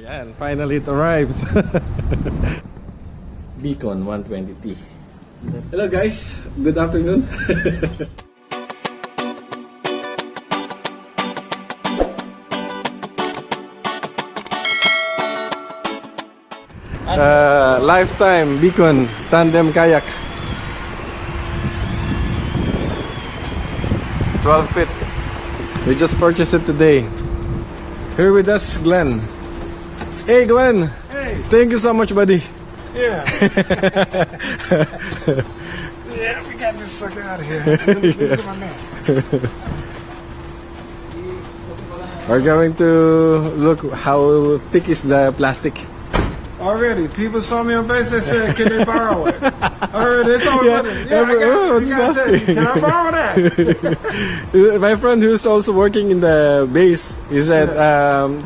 Ayan, finally it arrives. Beacon 120T. Hello guys, good afternoon. Lifetime Beacon tandem kayak, 12 feet. We just purchased it today. Here with us, Glenn. Hey Glenn. Hey. Thank you so much, buddy. Yeah. Yeah, we got this sucker out of here. Look at my mask. We're going to look how thick is the plastic. Already, people saw me on base. They said, "Can they borrow it?" Already, it's all Yeah, good. Yeah, I got it. You gotta take it. Can I borrow that? My friend who's also working in the base, he said,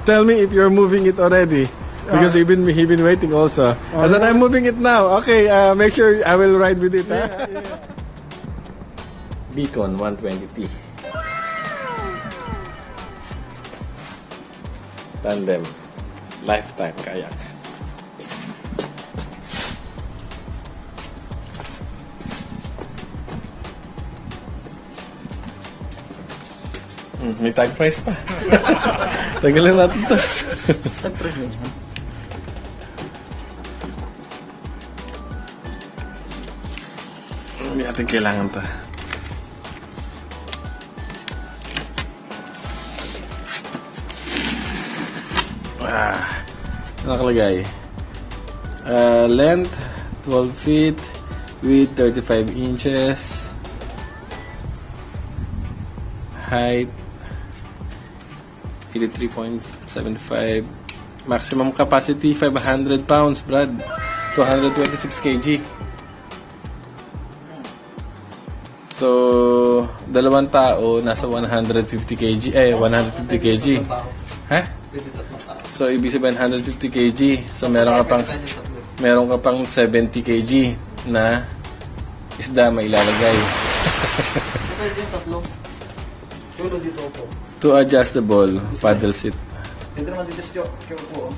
"Tell me if you're moving it already." Because he been waiting also. I said, "I'm moving it now." Okay, make sure I will ride with it. Yeah, yeah. Beacon 120T. Tandem. Lifetime kayak. May tag price pa. Tagalin natin to. Tag price na siya. Hindi natin kailangan to. Nakalagay. Length 12 feet, width 35 inches, height 83.75, maximum capacity 500 pounds, Brad. 226 kg. So, dalawang tao nasa 150 kg, 150 kg. Ha? So, ibig sabihin 150 kg. So, meron ka pang 70 kg na isda mailalagay. Pwede yung tatlo. Tulo dito po. Two adjustable paddle seat. Pwede naman dito siya po.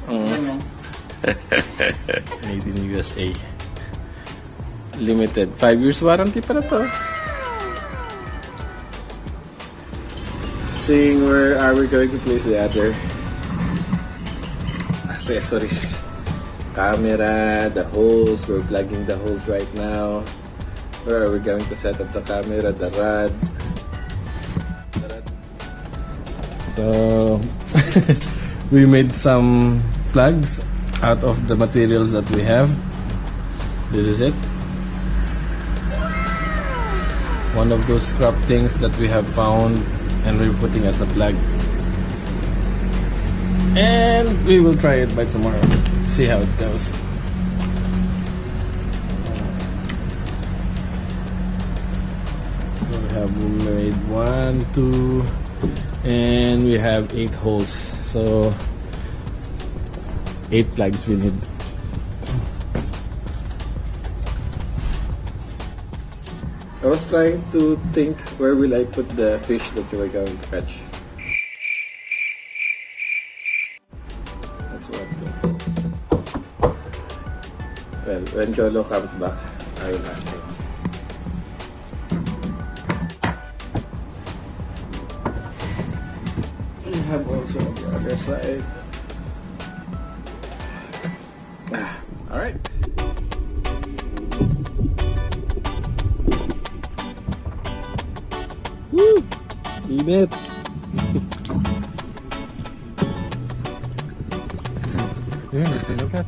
Made in USA. Limited. 5 years warranty para to. Seeing where are we going to place the other accessories. Camera, the holes. We're plugging the holes right now. Where are we going to set up the camera, the rod? So we made some plugs out of the materials that we have. This is it. One of those scrap things that we have found and we're putting as a plug. And we will try it by tomorrow. See how it goes. So we have made 1, 2, and we have 8 holes. So 8 plugs we need. I was trying to think where will I put the fish that you are going to catch. That's what. Well, when Jolo comes back, I will ask him. We have also on the other side. All right. Woo! Init. Look at.